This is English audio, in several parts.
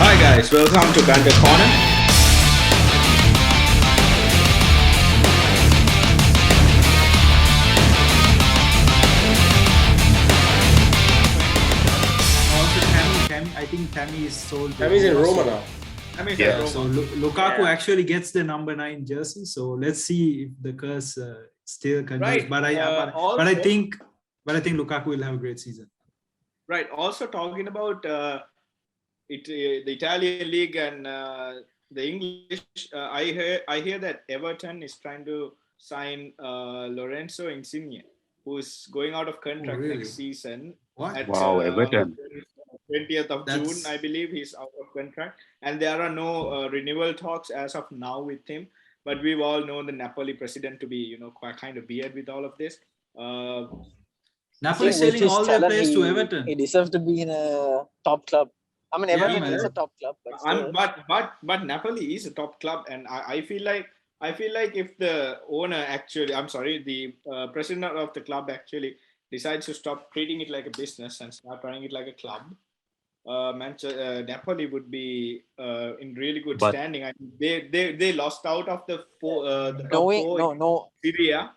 Hi guys, welcome to Banter Corner. Also, Tammy, I think Tammy is sold. Tammy's in Roma now. Tammy's Yeah, in Roma. so Lukaku Yeah. actually gets the number 9 jersey. So let's see if the curse still continues. Right. But I think Lukaku will have a great season. Right. Also talking about the Italian league and the English. I hear that Everton is trying to sign Lorenzo Insigne, who is going out of contract really? next season. What? At, Wow, Everton. 20th of That's- June, I believe he's out of contract, and there are no renewal talks as of now with him. But we've all known the Napoli president to be, quite kind of weird with all of this. Napoli With selling his all their talent, players to he- Everton. He deserves to be in a top club. I mean, Yeah, Everton man. is a top club, but still. But Napoli is a top club, and I feel like if the owner actually, I'm sorry, the president of the club actually decides to stop treating it like a business and start running it like a club, Napoli would be in really good But- standing. I mean, they lost out of the top knowing, four no, Syria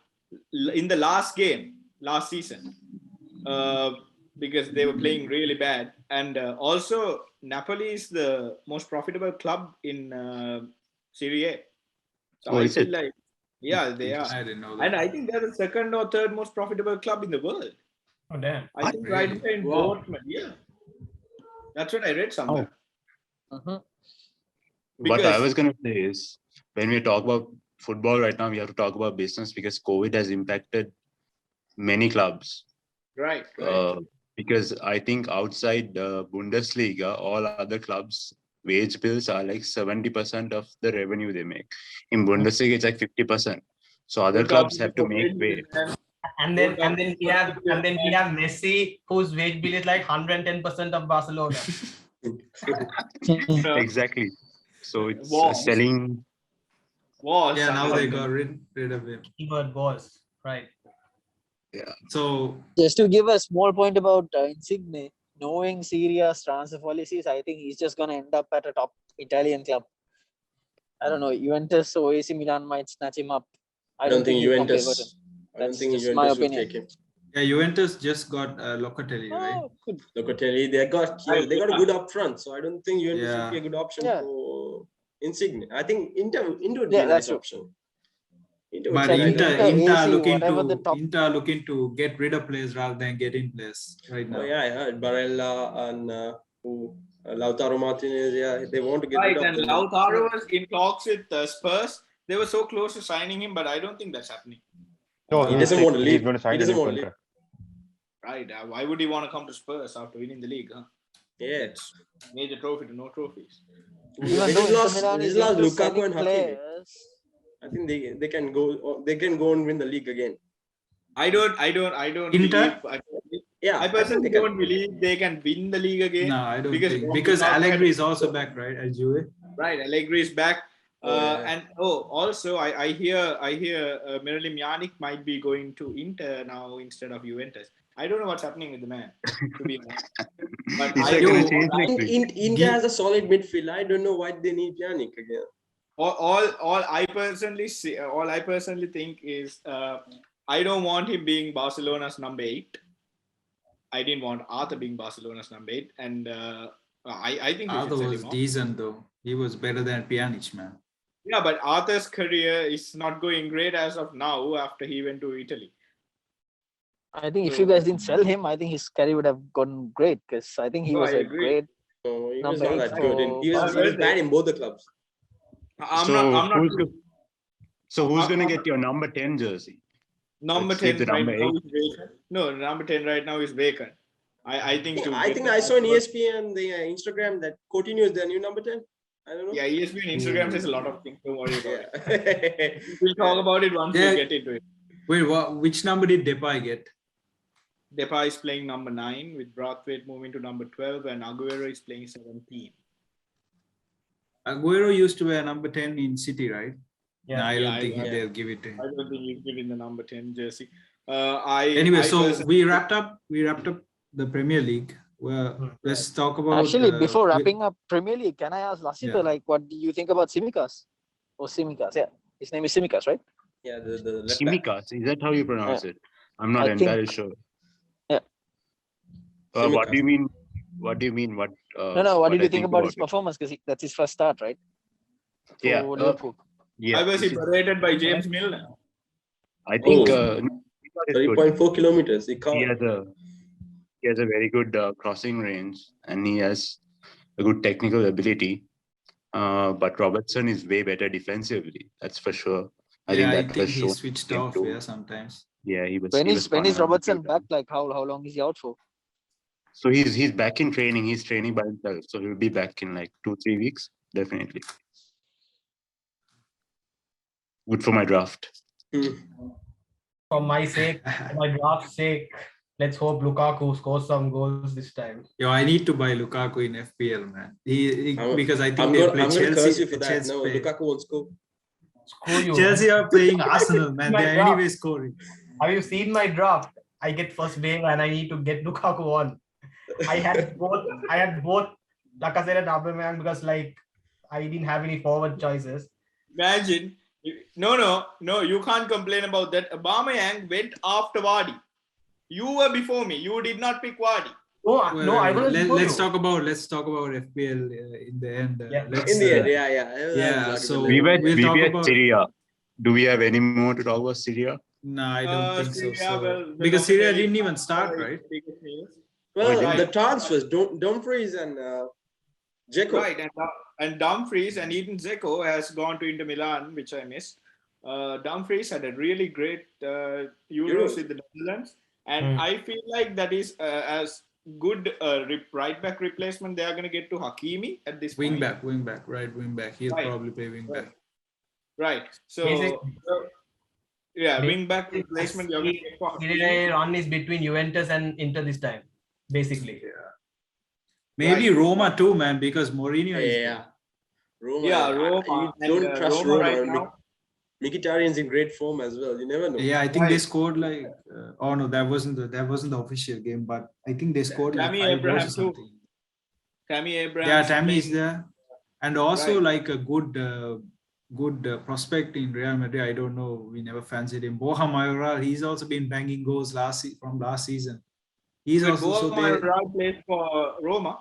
in the last game last season because they were playing really bad, and also Napoli is the most profitable club in Serie A. So Oh, I is feel it? like, yeah, they are, I didn't know that. and I think they're the second or third most profitable club in the world. Oh damn! I think right Really? behind Wow. Dortmund. Yeah, that's what I read somewhere. Mhm. What I Because- was gonna say is, when we talk about football right now, we have to talk about business because COVID has impacted many clubs. Right. Because I think outside the Bundesliga, all other clubs' wage bills are like 70% of the revenue they make. In Bundesliga, it's like 50%. So other Good clubs job, have to good make job, way. man. And then we have Messi, whose wage bill is like 110% of Barcelona. Exactly. So it's Walls. selling. Was Yeah, now they something. got rid of him. Keyword was right. So just to give a small point about Insigne, knowing Syria's transfer policies, I think he's just going to end up at a top Italian club. I don't know, Juventus or AC Milan might snatch him up. I don't think he'll come to Everton. Juventus. I don't That's think just my Juventus would opinion. take him. yeah, Juventus just got Locatelli, right? Oh, good. Locatelli, they got a good up front, so I don't think Juventus Yeah. would be a good option Yeah. for Insigne. I think Inter would be Yeah, a that's nice true. option. Inter would But be a nice Inter, option. Inter, Inter AC, looking whatever the to top- Inter looking to get rid of players rather than get in players right now. Oh yeah, I heard Barella and Lautaro Martinez. Yeah, they want to get Right, rid and of them. Lautaro was in talks with Spurs. They were so close to signing him, but I don't think that's happening. No, He doesn't want to He's leave. going to sign He a doesn't new want to leave. contract. Right? Why would he want to come to Spurs after winning the league? Huh? Yeah. It's major trophy to no trophies. Even They though just Inter lost- Milan they is just lost into Lukaku selling and Hakimi. players, I think they can go and win the league again. I don't Inter? believe. Yeah, I personally think they can. don't believe they can win the league again. No, I don't Because think Roma because is out Allegri there. is also back, right? At Juve. Right, Allegri is back. Oh, yeah. And also I hear Miralem Pjanic might be going to Inter now instead of Juventus. I don't know what's happening with the man, to be honest. But Is I that do. gonna change next week? Inter has a solid midfield. I don't know why they need Pjanic again. All I personally see, all I personally think is I don't want him being Barcelona's number 8. I didn't want Arthur being Barcelona's number 8, and I think we should Arthur sell was him off. decent though. He was better than Pjanic, man. Yeah, but Arthur's career is not going great as of now after he went to Italy. I think if you guys didn't sell him, I think his career would have gone great because I think he No, was I a agree. great. No, he was Number not eight that good. for He was Barcelona. bad in both the clubs. I'm So not. who's gonna get your number 10 jersey? Number Let's leave 10 the right number now 8. is vacant. No, number 10 right now is vacant. I think. to I get think the I saw on number- ESPN the Instagram that Coutinho is their new number 10. I don't know. Yeah, ESPN Instagram says a lot of things. Don't worry about it. Yeah. We'll talk about it once Yeah. we get into it. Wait, which number did Depay get? Depay is playing number 9 with Braithwaite moving to number 12, and Aguero is playing 17. Aguero used to wear number 10 in City, right? Yeah. No, I don't Yeah, think yeah. they'll give it to him. I don't think he's giving the number 10 jersey. Anyway, I so personally- we wrapped up the Premier League. well, let's talk about. Actually, before we- wrapping up Premier League, can I ask Lasita, Yeah. like, what do you think about Tsimikas? Or Tsimikas, yeah. His name is Tsimikas, right? Yeah, the left back. Tsimikas, is that how you pronounce it? I'm not I entirely think- sure. Yeah. What Tsimikas. do you mean? What do you mean? What? No. What did I you think about his it? performance? Because that's his first start, right? Yeah, For Liverpool. Yeah, I was this is- berated by James Milner. I think Oh. is good. 3.4 kilometers. He he can't. has a very good crossing range, and he has a good technical ability. But Robertson is way better defensively. That's for sure. I think that was he shown. switched him off. too. Yeah, sometimes. Yeah, he was. When he is was fun around the Robertson field. back? Like, how long is he out for? So he's back in training. He's training by himself. So he'll be back in like 2-3 weeks, definitely. Good for my draft. For my sake, for my draft's sake, let's hope Lukaku scores some goals this time. Yo, I need to buy Lukaku in FPL, man. I'm- Because I think I'm they going play to Chelsea. curse you for that. Chelsea No, play- Lukaku won't score. Screw you. Chelsea are playing Arsenal, man. My They're draft. anyway scoring. Have you seen my draft? I get first wave and I need to get Lukaku on. I had both Lacazette and Aubameyang because like I didn't have any forward choices. Imagine. No, you can't complain about that. Aubameyang went after Vardy. You were before me. You did not pick Vardy. No, Well, no, I was let's talk about FPL in the end. Yeah. Let's, In the end, uh, yeah. yeah, so- We were We'll talk about- Syria. Do we have any more to talk about Syria? No, I don't think so. Syria, so. well, Because the Syria Lopez- didn't even start, right? Well, Right. the transfers, Dumfries and Dzeko. Right, and Dumfries and Eden Dzeko has gone to Inter Milan, which I missed. Dumfries had a really great Euros with the Netherlands, and I feel like that is as good right back replacement they are going to get to Hakimi at this Wing point. back. Wing back. He'll Right. probably play wing back. Right. So, Basically- yeah, wing back replacement you're going to get for Serie Hakimi. A run is between Juventus and Inter this time, basically. Maybe Right. Roma too, man, because Mourinho is Yeah. Roma. Yeah, I- Roma. you don't and, trust Roma Roma. right now. Mkhitaryan's in great form as well. You never know. Yeah, I think they Right. scored like oh no, that wasn't the official game, but I think they scored like Tammy 5 Abraham goals or too. something. Tammy Abraham. Yeah, Tammy is there, and also Right. like a good prospect in Real Madrid. I don't know, we never fancied him. Borja Mayoral, he's also been banging goals from last season. He's But also so Borja they, Mayoral plays for Roma.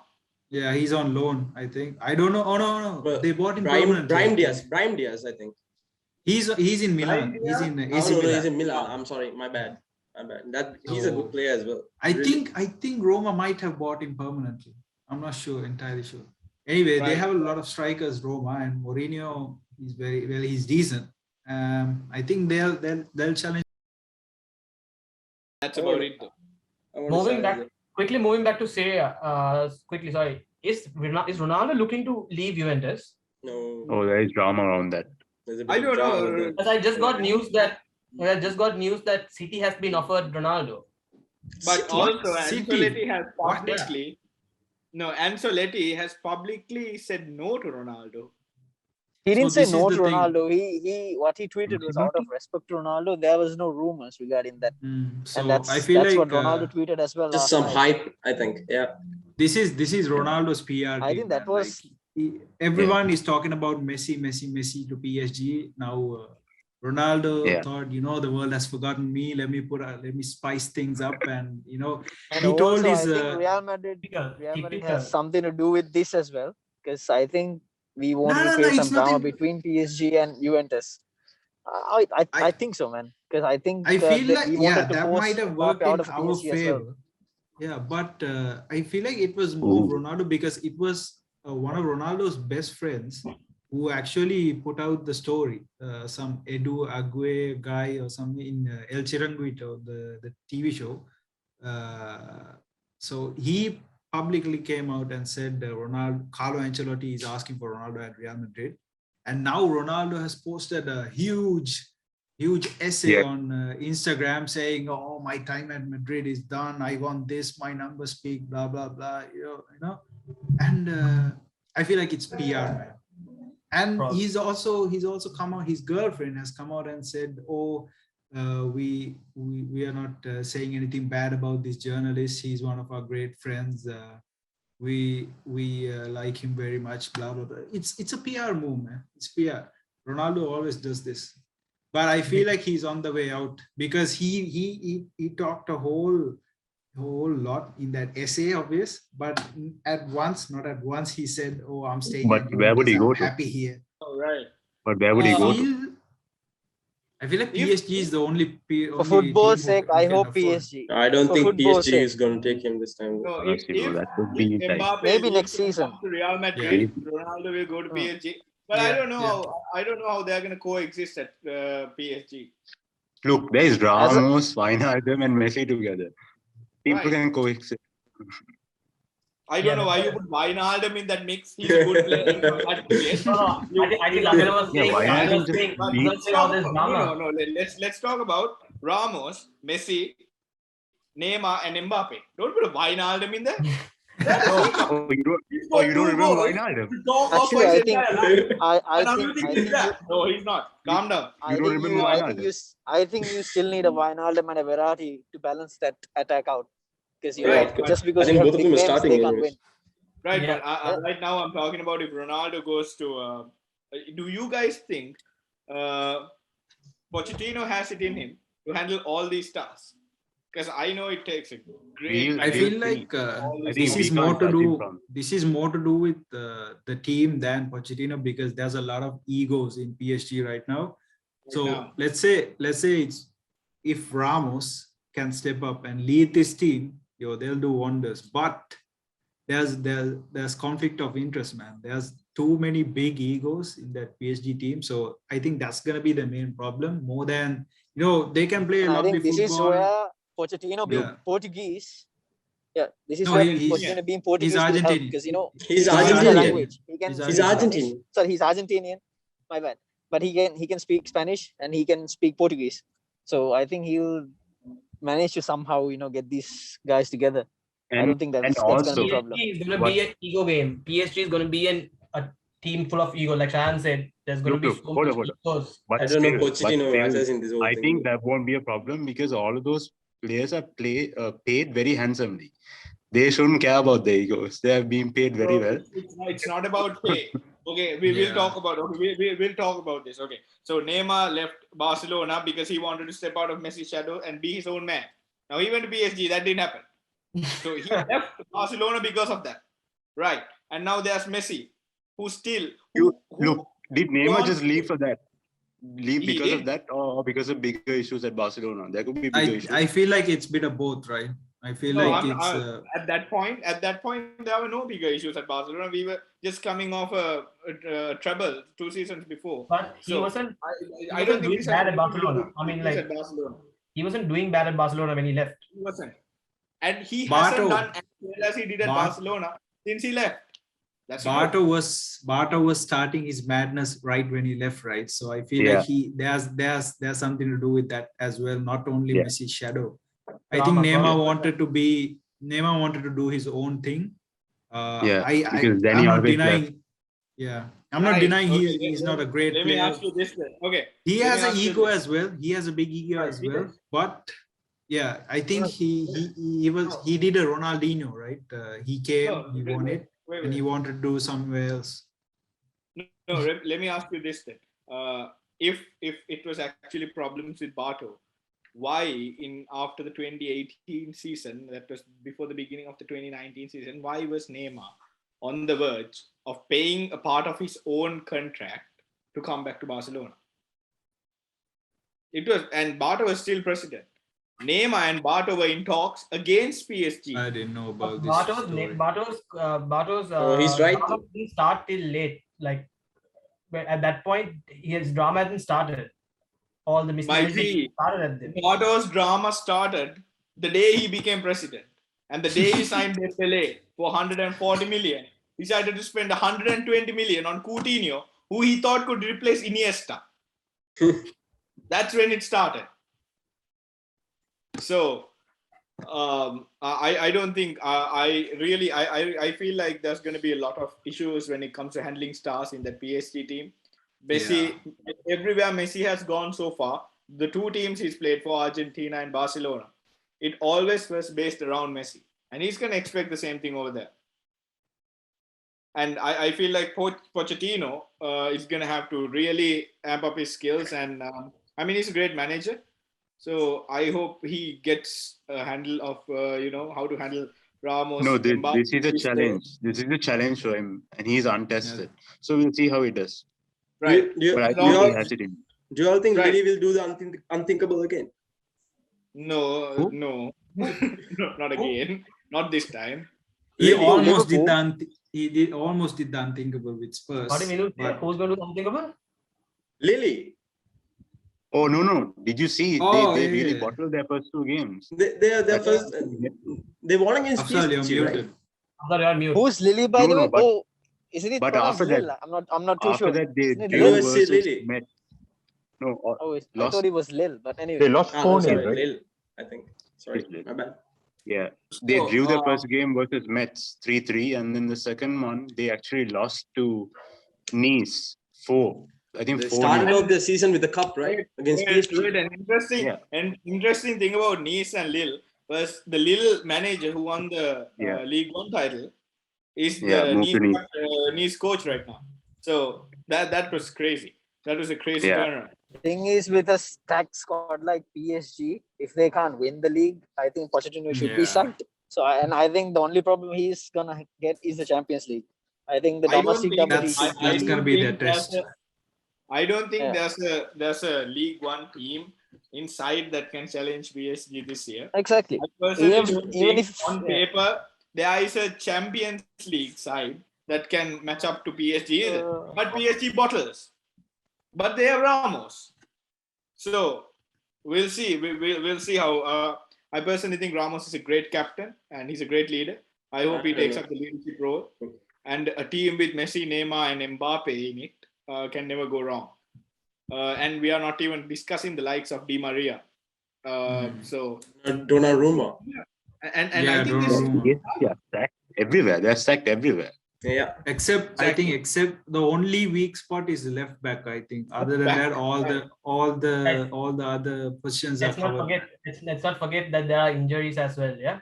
yeah, he's on loan. I think I don't know. Oh no, But they bought him Brahim permanently. Brahim Diaz, I think. He's in Milan. Brahim He's Diaz? in Oh, AC no, Milan. he's in Milan. I'm sorry, my bad. That he's a So- good player as well. I Really. think Roma might have bought him permanently. I'm not sure, entirely sure. Anyway, they Right. have a lot of strikers, Roma, and Mourinho is very well. He's decent. I think they'll challenge. That's about it. Though. I want to Moving say back, that. quickly moving back to say, quickly, sorry. Is Ronaldo looking to leave Juventus? No. Oh, there is drama around that. There's a I bit of don't know. drama there. Because I just got news that City has been offered Ronaldo. But City? also, City? Ancelotti has What? publicly, Ancelotti has publicly said no to Ronaldo. He didn't say this is no the to thing. Ronaldo. He what he tweeted was out of respect to Ronaldo. There was no rumors regarding that, So and that's I feel that's like what Ronaldo tweeted as well. Just last some night. hype, I think. Yeah. this is Ronaldo's PR. I team, think that man. was Everyone is talking about Messi to PSG now. Ronaldo Yeah. thought, the world has forgotten me. Let me spice things up, and And he told also, his. I think Real Madrid Typical. has something to do with this as well, because I think we want No, to no, face it's some drama nothing- between PSG and Juventus. I think so, man. Because I think I feel like we wanted to that force might have Mbappe worked in out of our PSG as well. favor. Yeah, but I feel like it was more Ooh. Ronaldo because it was one of Ronaldo's best friends who actually put out the story. Some Edu Ague guy or something in El Chiringuito, the TV show. So he publicly came out and said Carlo Ancelotti is asking for Ronaldo at Real Madrid. And now Ronaldo has posted a huge essay Yeah. on Instagram saying, "Oh, my time at Madrid is done. I want this. My numbers speak. Blah blah blah." And I feel like it's PR, man. And Probably. he's also come out. His girlfriend has come out and said, "Oh, we are not saying anything bad about this journalist. He's one of our great friends. We like him very much. Blah blah blah. It's a PR move, man. It's PR. Ronaldo always does this, but I feel like he's on the way out because he talked a whole lot in that essay of his, but not at once, he said, "Oh, I'm staying But at where would he Juventus. go I'm to? happy here." All right. But where would he go to? I feel like If- PSG is the only For football's team sake, who I can hope afford- PSG. I don't For think football's PSG sake. is going to take him this time. No, Honestly, bro, that would be like Mbappe Maybe leaves next and season. comes to Real Madrid, Yeah. Ronaldo will go to Hmm. PSG. But I Yeah, don't know yeah. how they're going to coexist at PSG. Look, there's Ramos, Wijnaldum, and Messi together. People Right. can coexist. I don't know why you put Wijnaldum in that mix. He's a good player. He's not that great. No, I think Lakazette was Yeah, saying, why not I was just saying, But beat- let's all talk this about, drama. no. Let's talk about Ramos, Messi, Neymar, and Mbappe. Don't put a Wijnaldum in there. Oh, you don't He's got two remember goals Wijnaldum? to talk Actually, of I his think- entire life. I And now think you think I he's think you, that. No, he's not. Calm down. I don't think remember you I Wijnaldum? think you s- I think you still need a Wijnaldum and a Verratti to balance that attack out. Because Right, just I because think you have both of big them are names, starting they can't anyways. win. Right, Yeah. but right now I'm talking about if Ronaldo goes to. Do you guys think Pochettino has it in him to handle all these tasks? Because I know it takes a great. I feel like this is more to do. This is more to do with the team than Pochettino because there's a lot of egos in PSG right now. So now. let's say it's if Ramos can step up and lead this team, they'll do wonders. But there's conflict of interest, man. There's too many big egos in that PSG team. So I think that's gonna be the main problem more than they can play a And I lovely think this is football. where Pochettino being Yeah. Portuguese. Yeah, this is No, where he's- Pochettino being Portuguese will help Argentinian. because He's he knows the Argentinian. language. He can He's speak He's Spanish. Argentinian. Sorry, he's Argentinian. My bad. But he can speak Spanish and he can speak Portuguese. So I think he'll manage to somehow get these guys together. I don't think that's going to be a problem. PSG is going to be an ego game. PSG is going to be a team full of ego. Like Shan said, there's going to be so much egos. But I don't know still, Pochettino but matters still, in this whole I thing. think that won't be a problem because all of those players are paid very handsomely. They shouldn't care about the egos. They are being paid very well. It's not about pay. Okay, we will talk about. Okay, we'll talk about this. Okay, so Neymar left Barcelona because he wanted to step out of Messi's shadow and be his own man. Now he went to PSG. That didn't happen. So he left Barcelona because of that, right? And now there's Messi, who still. Look, did Neymar just leave for that? Leave He because did. of that, or because of bigger issues at Barcelona? There could be bigger issues. I feel like it's a bit of both, right? I feel No, like I'm- it's At that point, there were no bigger issues at Barcelona. We were just coming off a treble 2 seasons before. But he So, wasn't I don't think doing this bad has at Barcelona. I mean, like at Barcelona. he wasn't doing bad at Barcelona when he left. He wasn't, and he Barto- hasn't done as well as he did at Bar- Barcelona since he left. That's true. Barto was starting his madness right when he left, right? So I feel like there's something to do with that as well. Not only Yeah. Messi's shadow. I Drama, think Neymar probably. wanted to do his own thing. Because then I'm he not always denying. left. Yeah, I'm not Right, denying okay, he's not a great Let me player. ask you this then. Okay. He let has me an ask you ego this. as well. He has a big ego Right, as he well. does. But yeah, I think he did a Ronaldinho, right? He came, No, he wait, won it, Wait, and he wanted to do somewhere else. No, let me ask you this then. If it was actually problems with Barto, why after the 2018 season, that was before the beginning of the 2019 season, why was Neymar on the verge of paying a part of his own contract to come back to Barcelona? And Barto was still president. Neymar and Barto were in talks against PSG. I didn't know about this Barto's Oh, he's right. drama didn't start till late. Like at that point, his drama hasn't started. All the Mikey, started at them. Barto's drama started the day he became president. And the day he signed Dembele for 140 million, he decided to spend 120 million on Coutinho, who he thought could replace Iniesta. That's when it started. So I don't think I feel like there's going to be a lot of issues when it comes to handling stars in the PSG team. Messi, everywhere Messi has gone so far, the two teams he's played for, Argentina and Barcelona, it always was based around Messi. And he's going to expect the same thing over there. And I feel like Pochettino is going to have to really amp up his skills. And I mean, he's a great manager. So I hope he gets a handle of, how to handle Ramos. No, Mbappe, this is a his challenge. This is a challenge for him, and he's untested. So we'll see how he does. Right. But I Do think you he all, has it in. do you all think Right. Lily will do the unthinkable again? No, Who? no, not again. Not this time. He Liverpool, almost did Liverpool. he almost did the unthinkable with Spurs. What do you mean? but- Who's going to do something about? Lily, Oh no! Did you see? Oh, they yeah, really yeah. bottled their first two games. they are their That's- first. They won against Afzal, you're PSG, right? muted. I'm sorry, you're mute. Who's Lily, by No, the no, way? but- Oh, isn't it but pronounced after that- Lil? I'm not too After sure. that, they Isn't it drew Lil? USC versus Lily. Met. No, Oh, I lost. thought it was Lil, but anyway. They lost Ah, 4 no, 0 sorry, right? Lille, I think. Sorry, It's Lille. my bad. yeah, they So, drew their first game versus Mets 3-3, and then the second one they actually lost to Nice 4. I think They 4. started out the season with the cup, right? Against PSG. An interesting thing about Nice and Lille was the Lille manager who won the Yeah. League One title is Yeah, the moved to Nice. Nice coach right now. So that was crazy. That was a crazy Yeah. turnaround. Thing is, with a stacked squad like PSG, if they can't win the league, I think Pochettino should be Yeah. sacked. So, I think the only problem he's gonna get is the Champions League. I think the I don't domestic think competition. that's I gonna don't be their think there's test. I don't think Yeah. there's a League One team inside that can challenge PSG this year. Exactly. I personally Even- don't even think if- on yeah. paper there is a Champions League side that can match up to PSG either. Uh, But PSG bottles. But they have Ramos. So we'll see. We'll see how. I personally think Ramos is a great captain and he's a great leader. I hope he takes up the leadership role. And a team with Messi, Neymar, and Mbappe in it can never go wrong. And we are not even discussing the likes of Di Maria. So Donnarumma. and Yeah, I think this. Donnarumma. Yes, yeah, stacked everywhere. They're stacked everywhere. Yeah. Except the only weak spot is left back. I think. Other than that, all the other positions are Let's not covered. forget. Let's not forget that there are injuries as well. Yeah.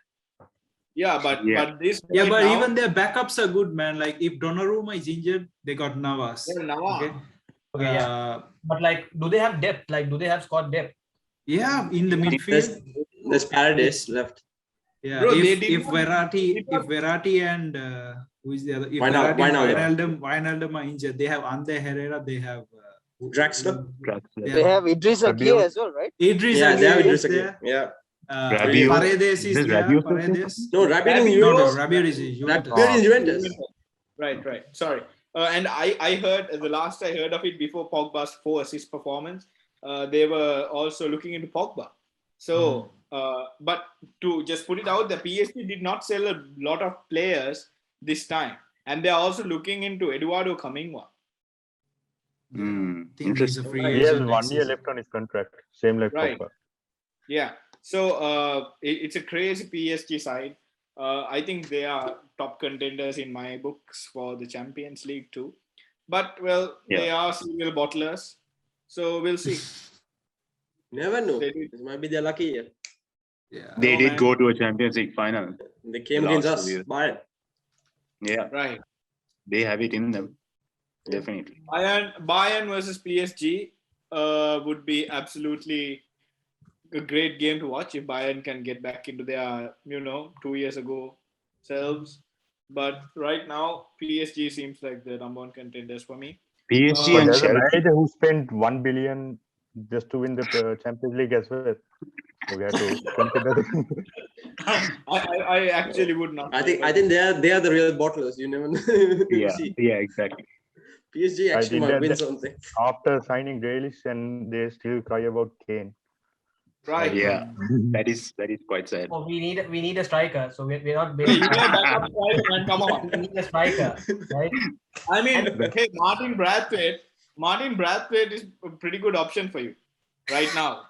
Yeah, but this. Yeah, right but now, even their backups are good, man. Like if Donnarumma is injured, they got Navas. yeah, Navas. Okay. Okay. Yeah. But like, do they have depth? Like, do they have squad depth? Yeah, in the midfield. There's Paradise left. Yeah, Bro, they if did Verratti and who is the other? If Wijnaldum. Verratti and Wijnaldum are injured, they have Ander Herrera. They have Draxler? Yeah. They have Idris Aguirre Rabiot. as well, right? Idris Yeah, they have Aguirre Idris is again. there. Yeah. Rabiot. Paredes is Does there. Rabiot Paredes. No, Rabiot in No, Euros. Rabiot is Juventus. Rabiot in Juventus. Right. Sorry. And I heard the last I heard of it before Pogba's 4 assist performance, they were also looking into Pogba. So, but to just put it out, the PSG did not sell a lot of players this time, and they're also looking into Eduardo Camavinga. I think he's a Interesting. free He has agent 1 next year season. left on his contract. Same like Right. Pogba. Yeah. So it's a crazy PSG side. I think they are top contenders in my books for the Champions League too. But well, they are serial bottlers. So we'll see. Never know. They did. This might be their lucky year. Yeah. They Oh, did man. go to a Champions League final. They came The against last us. 2 years. Bayern. Yeah, Right. they have it in them. Definitely. Bayern versus PSG would be absolutely a great game to watch if Bayern can get back into their 2 years ago selves. But right now, PSG seems like the number one contenders for me. PSG But and There's a Chelsea. manager who spent 1 billion just to win the Champions League as well. So we have to consider that. I actually would not. I think they are the real bottlers. You never know. You see. Yeah, exactly. PSG I actually think might that- win something. After signing Grealish, and they still cry about Kane. Right. Yeah, that is quite sad. Oh, we need a striker. So we're not. Hey, you know, backup striker, man, come on. We need a striker, right? I mean, hey, Martin Braithwaite is a pretty good option for you right now.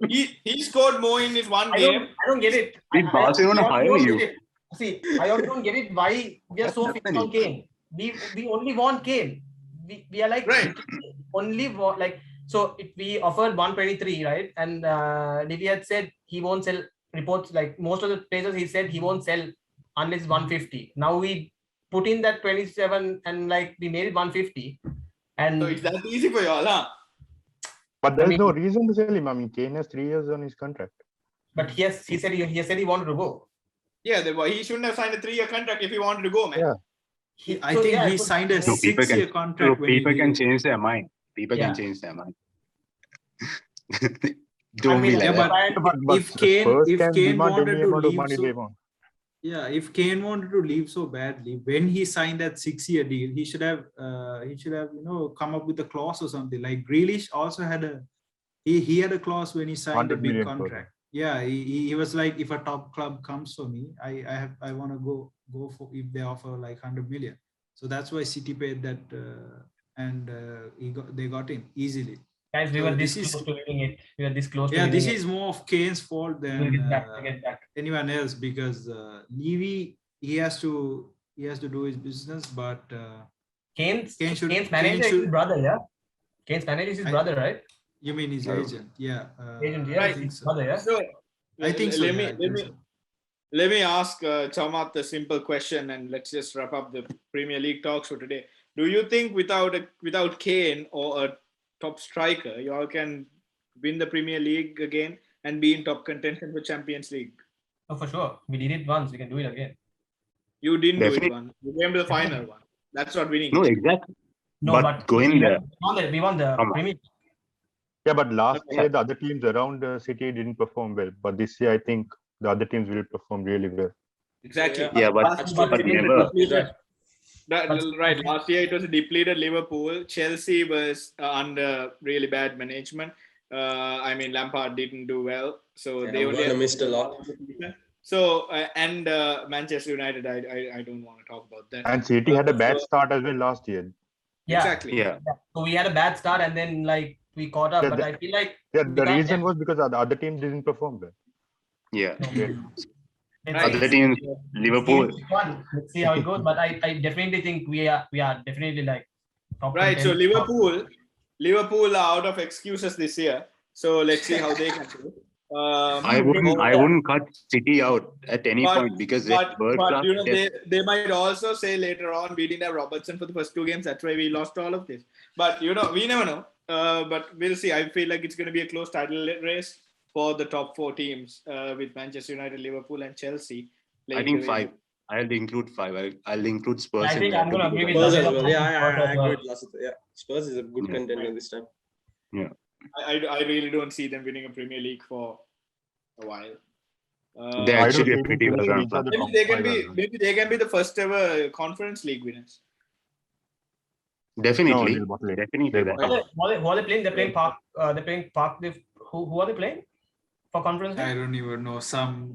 He scored more in his one game. I don't get it. Did Barcelona hire don't you? get it. See, I also don't get it why we are so fixed on Kane. We only want Kane. We are like Right. only want, like So if we offered 123, right? And Levy had said he won't sell. Reports like most of the places he said he won't sell unless 150. Now we put in that 27 and like we made it 150. And So it's that easy for you all, huh? But there's mean- no reason to sell him. I mean, Kane has 3 years on his contract. but he said he wanted to go. Yeah, he shouldn't have signed a 3-year contract if he wanted to go, man. Yeah. I think he it was- signed a No, people 6-year can- contract. So when he people can did. change their mind. People Yeah. can change their mind. Don't I mean, be like yeah, that. but if Kane- Spurs if can Kane demand wanted any to amount of leave, money so- they want. Yeah, if Kane wanted to leave so badly, when he signed that 6-year deal, he should have come up with a clause or something. Like Grealish also had he had a clause when he signed a 100 big million clause. contract. Yeah, he was like, if a top club comes for me, I want to go for if they offer like 100 million. So that's why City paid that, and they got him easily. Guys, we So were this this is- close to winning it. We were this close to Yeah, winning this it. is more of Kane's fault We'll than get back. We'll get back. anyone else, because Levy, he has to do his business, but Kane's Kane should- manager Kane is his should- brother, yeah. Kane's manager is his brother, right? you mean his No. agent? Yeah, Agent, yeah, I Right. think his so. brother, yeah. So I think so. Let yeah, I think so. Let me ask Chamath a simple question, and let's just wrap up the Premier League talks for today. Do you think without Kane or a top striker, you all can win the Premier League again and be in top contention for Champions League? Oh, for sure. We did it once. We can do it again. You didn't do Definitely. it once. You came to the final one. That's not winning. No, exactly. No, But but going we there- we won the Come on. Premier. Yeah, but last Okay. year the other teams around City didn't perform well. But this year I think the other teams will perform really well. Exactly. Yeah, Yeah, but Last year but it was a never. depleted- But- right. Last year it was a depleted Liverpool. Chelsea was under really bad management. I mean, Lampard didn't do well, so Yeah, they only Werner had- missed a lot. So and Manchester United, I don't want to talk about that. And City had a bad So- start as well last year. Yeah. Exactly. Yeah. So we had a bad start and then like we caught up. Yeah, But the- I feel like Yeah, we the can't- reason was because the other teams didn't perform well. Yeah. Let's Right. Other teams, Liverpool. Let's see how it goes. But I definitely think we are definitely like top Right. So contenders. Liverpool are out of excuses this year. So let's see how they can do. I wouldn't cut City out at any But- point because they're But world class. you know, they might also say later on we didn't have Robertson for the first 2 games. That's why we lost all of this. But you know, we never know. But we'll see. I feel like it's going to be a close title race for the top 4 teams with Manchester United, Liverpool, and Chelsea. I think 5. I'll include 5. I'll include Spurs. I in think there I'm gonna to be agree the with Spurs Lasit. as well. Yeah, I Spurs as well. agree with Lasit. Yeah, Spurs is a good Yeah. contender this time. I really don't see them winning a Premier League for a while. They're I actually don't a think pretty they well will run reach out club. the top maybe they can five be as well. maybe they can be the first ever Conference League winners. Definitely. No, they'll bottle it. Definitely They'll that. bottle Who are they playing? They're playing Park. They're playing Park. Who are they playing for conference? I League? don't even know some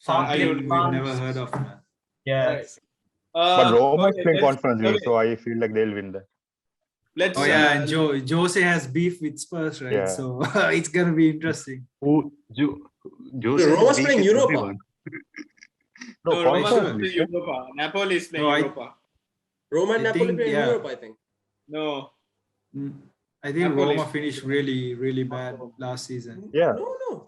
I team don't we've know. never heard of. Man. Yeah. Right. But Roma is Okay, playing let's- Conference League, okay, so I feel like they'll win that. let's Oh yeah, and Jose has beef with Spurs, right? Yeah. So it's gonna be interesting. Who? Jose Roma's beat playing with Europa. everyone. No, No, Roma is Conference playing League. Europa. Napoli is playing No, Europa. Roma and I Napoli think, play in yeah. Europe, I think. No, I think Napoli Roma is- finished really bad last season. Yeah. No.